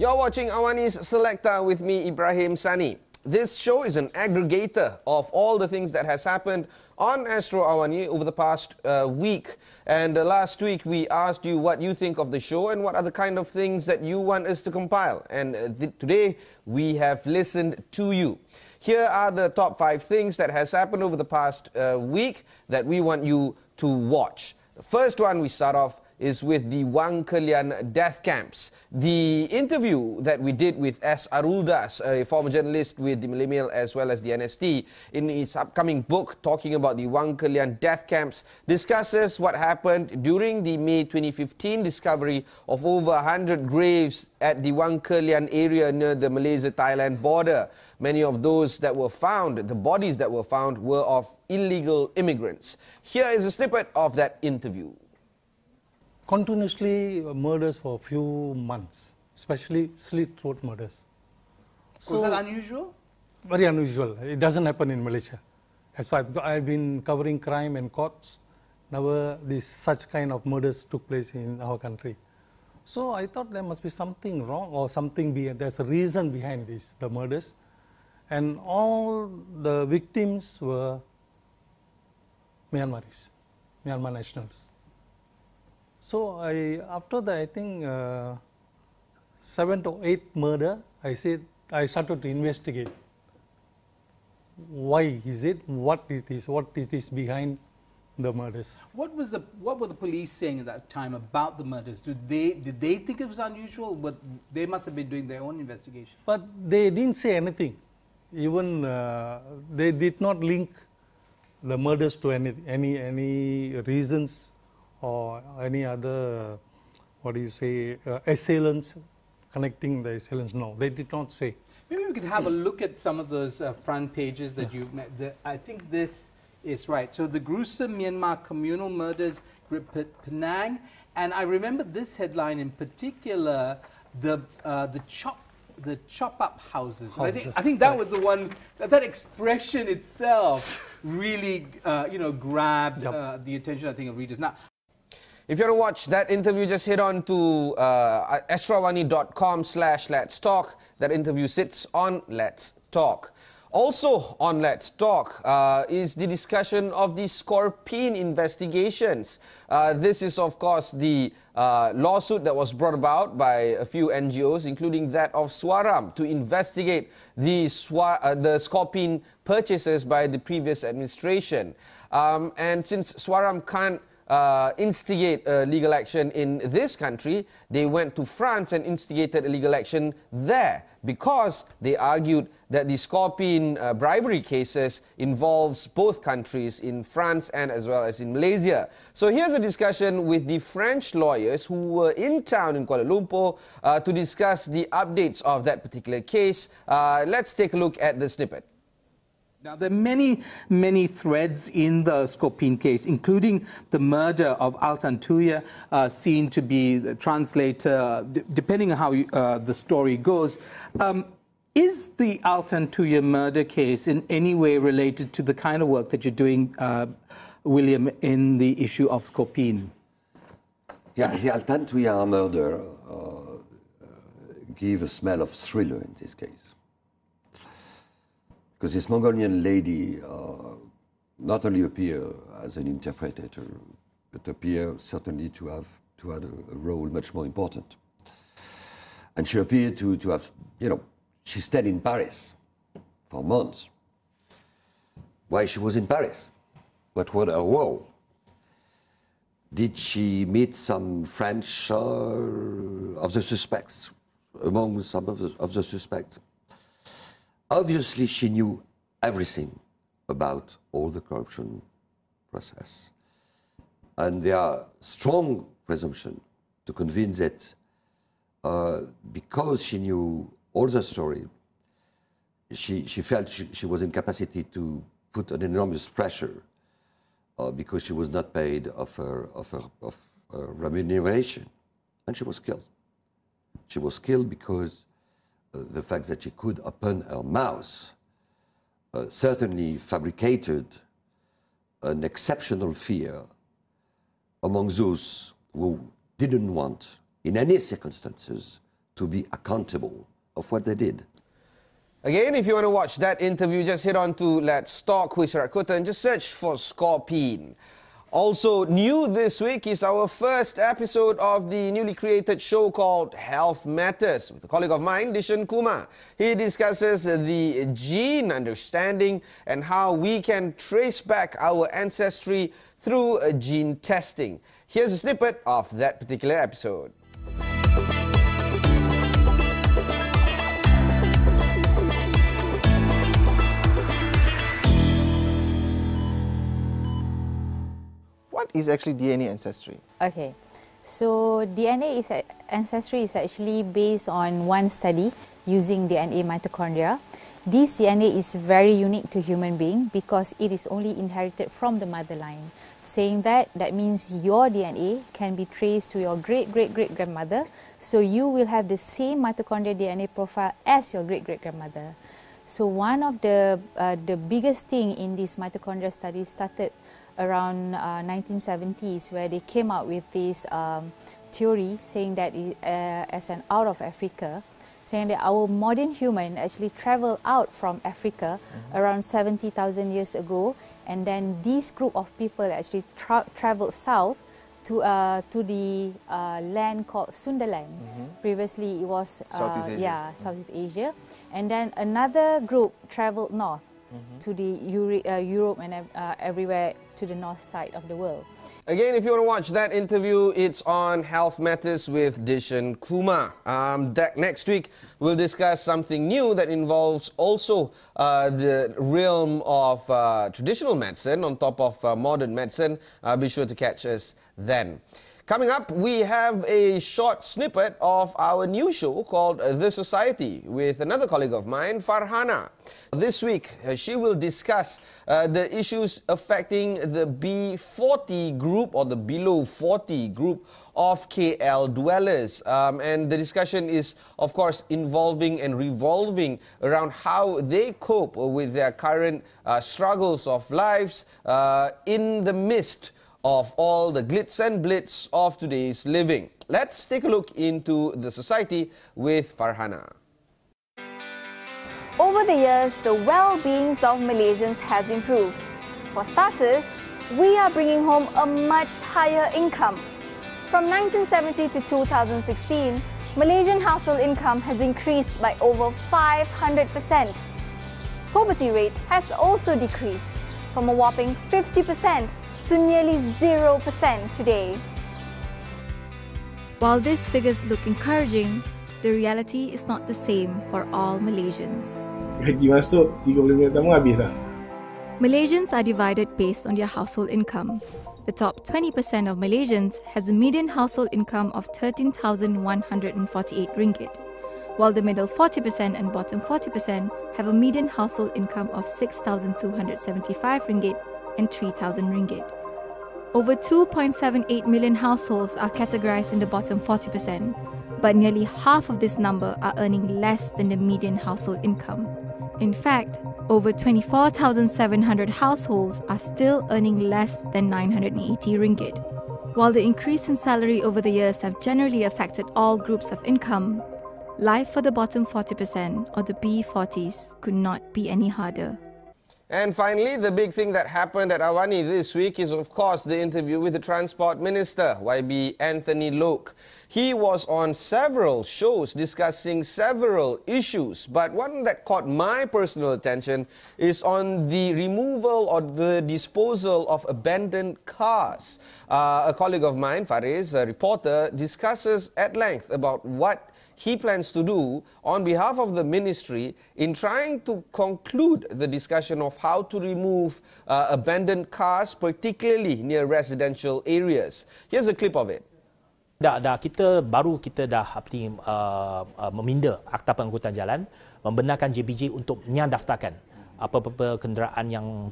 You're watching AWANI Selecta with me, Ibrahim Sani. This show is an aggregator of all the things that has happened on Astro AWANI over the past week. And last week we asked you what you think of the show and what are the kind of things that you want us to compile. And today we have listened to you. Here are the top 5 things that has happened over the past week that we want you to watch. The first one we start off is with the Wang Kelian death camps. The interview that we did with S. Aruldas, a former journalist with the Millennial as well as the NST, in his upcoming book talking about the Wang Kelian death camps, discusses what happened during the May 2015 discovery of over 100 graves at the Wang Kelian area near the Malaysia-Thailand border. Many of those that were found, the bodies that were found, were of illegal immigrants. Here is a snippet of that interview. Continuously murders for a few months, especially slit throat murders. So, was that unusual? Very unusual. It doesn't happen in Malaysia. As far as I've been covering crime and courts, never such kind of murders took place in our country. So I thought there must be something wrong or something there's a reason behind the murders. And all the victims were Myanmaris, Myanmar nationals. So after that, I think 7th or 8th murder, I started to investigate. Why is it? What it is behind the murders? What were the police saying at that time about the murders? Did they think it was unusual? But they must have been doing their own investigation. But they didn't say anything. Even they did not link the murders to any reasons or any other, assailants, connecting the assailants. No, they did not say. Maybe we could have a look at some of those front pages that you've met. I think this is right. So the gruesome Myanmar communal murders, Penang, and I remember this headline in particular, the chop-up houses. I think that was the one, that expression itself really, grabbed the attention, I think, of readers. Now, if you want to watch that interview, just head on to astroawani.com/Let's Talk. That interview sits on Let's Talk. Also on Let's Talk is the discussion of the Scorpene investigations. This is, of course, the lawsuit that was brought about by a few NGOs, including that of Swaram, to investigate the Scorpene purchases by the previous administration. And since Swaram can't instigate legal action in this country, they went to France and instigated a legal action there because they argued that the Scorpene bribery cases involves both countries, in France and as well as in Malaysia. So here's a discussion with the French lawyers who were in town in Kuala Lumpur to discuss the updates of that particular case. Let's take a look at the snippet. Now, there are many threads in the Scorpene case, including the murder of Altan Tuya, seen to be the translator, depending on how the story goes. Is the Altan Tuya murder case in any way related to the kind of work that you're doing, William, in the issue of Scorpene? Yeah, the Altan Tuya murder gave a smell of thriller in this case. Because this Mongolian lady not only appeared as an interpreter, but appeared certainly to have a role much more important. And she appeared to have, she stayed in Paris for months. Why she was in Paris? What was her role? Did she meet some French of the suspects, among some of the suspects? Obviously, she knew everything about all the corruption process. And there are strong presumption to convince that because she knew all the story, she felt she was in capacity to put an enormous pressure because she was not paid of her remuneration. And she was killed. She was killed because the fact that she could open her mouth certainly fabricated an exceptional fear among those who didn't want, in any circumstances, to be accountable of what they did. Again, if you want to watch that interview, just head on to Let's Talk with Rakota and just search for Scorpene. Also new this week is our first episode of the newly created show called Health Matters with a colleague of mine, Dishan Kumar. He discusses the gene understanding and how we can trace back our ancestry through gene testing. Here's a snippet of that particular episode. What is actually DNA ancestry? Okay, so DNA ancestry is actually based on one study using DNA mitochondria. This DNA is very unique to human being because it is only inherited from the mother line. Saying that means your DNA can be traced to your great-great-great-grandmother, so you will have the same mitochondrial DNA profile as your great-great-grandmother. So one of the biggest thing in this mitochondria study started around 1970s, where they came out with this theory saying that as an out of Africa, saying that our modern human actually traveled out from Africa around 70,000 years ago, and then this group of people actually traveled south to the land called Sundaland. Previously it was Southeast Asia. Yeah, Southeast Asia, and then another group traveled north to the Europe and everywhere to the north side of the world. Again, if you want to watch that interview, it's on Health Matters with Dishan Kumar. Next week, we'll discuss something new that involves also the realm of traditional medicine on top of modern medicine. Be sure to catch us then. Coming up, we have a short snippet of our new show called The Society with another colleague of mine, Farhana. This week, she will discuss the issues affecting the B40 group or the below 40 group of KL dwellers. And the discussion is, of course, involving and revolving around how they cope with their current struggles of lives in the midst of all the glitz and blitz of today's living. Let's take a look into the society with Farhana. Over the years, the well-being of Malaysians has improved. For starters, we are bringing home a much higher income. From 1970 to 2016, Malaysian household income has increased by over 500%. Poverty rate has also decreased from a whopping 50% to nearly 0% today. While these figures look encouraging, the reality is not the same for all Malaysians. Gaji masuk 3 bulan pertama habis lah. Malaysians are divided based on their household income. The top 20% of Malaysians has a median household income of 13,148 ringgit, while the middle 40% and bottom 40% have a median household income of 6,275 ringgit and 3,000 ringgit. Over 2.78 million households are categorized in the bottom 40%, but nearly half of this number are earning less than the median household income. In fact, over 24,700 households are still earning less than 980 ringgit. While the increase in salary over the years have generally affected all groups of income, life for the bottom 40% or the B40s could not be any harder. And finally, the big thing that happened at AWANI this week is, of course, the interview with the Transport Minister, YB Anthony Loke. He was on several shows discussing several issues, but one that caught my personal attention is on the removal or the disposal of abandoned cars. A colleague of mine, Fariz, a reporter, discusses at length about what he plans to do on behalf of the ministry in trying to conclude the discussion of how to remove abandoned cars, particularly near residential areas. Here's a clip of it. Kita dah meminda Akta Pengangkutan Jalan membenarkan JBJ untuk menyadaftarkan apa-apa kenderaan yang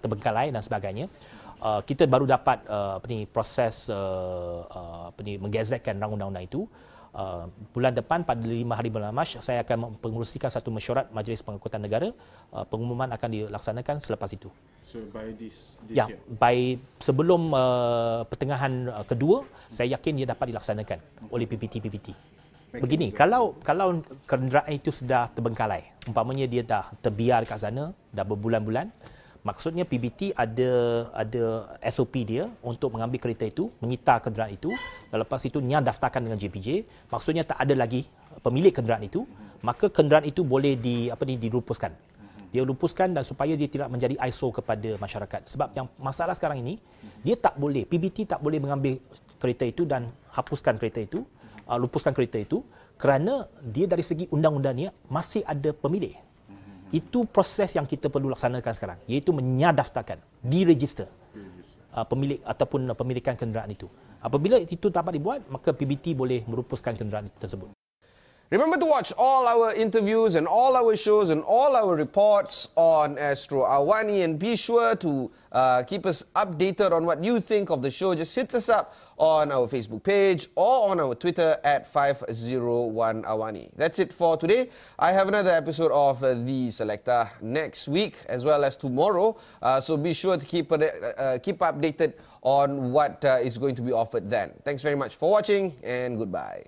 terbengkalai dan sebagainya. Kita baru dapat proses menggazetkan undang-undang itu. bulan depan pada 5 hari bulan Mac saya akan pengerusikan satu mesyuarat Majlis Pengangkutan Negara. Pengumuman akan dilaksanakan selepas itu. So by this ya, year? by sebelum pertengahan kedua, saya yakin dia dapat dilaksanakan oleh PPT. Begini, kalau kenderaan itu sudah terbengkalai, umpamanya dia dah terbiar dekat sana dah berbulan-bulan, maksudnya PBT ada SOP dia untuk mengambil kereta itu, menyita kenderaan itu, dan lepas itu daftarkan dengan JPJ, maksudnya tak ada lagi pemilik kenderaan itu, maka kenderaan itu boleh dilupuskan. Dia lupuskan dan supaya dia tidak menjadi ISO kepada masyarakat. Sebab yang masalah sekarang ini, dia tak boleh, PBT tak boleh mengambil kereta itu dan hapuskan kereta itu, lupuskan kereta itu, kerana dia dari segi undang-undangnya masih ada pemilik. Itu proses yang kita perlu laksanakan sekarang, iaitu menyadaftarkan, diregister pemilik ataupun pemilikan kenderaan itu. Apabila itu dapat dibuat, maka PBT boleh merupuskan kenderaan tersebut. Remember to watch all our interviews and all our shows and all our reports on Astro Awani, and be sure to keep us updated on what you think of the show. Just hit us up on our Facebook page or on our Twitter at 501awani. That's it for today. I have another episode of The Selecta next week as well as tomorrow. So be sure to keep updated on what is going to be offered then. Thanks very much for watching and goodbye.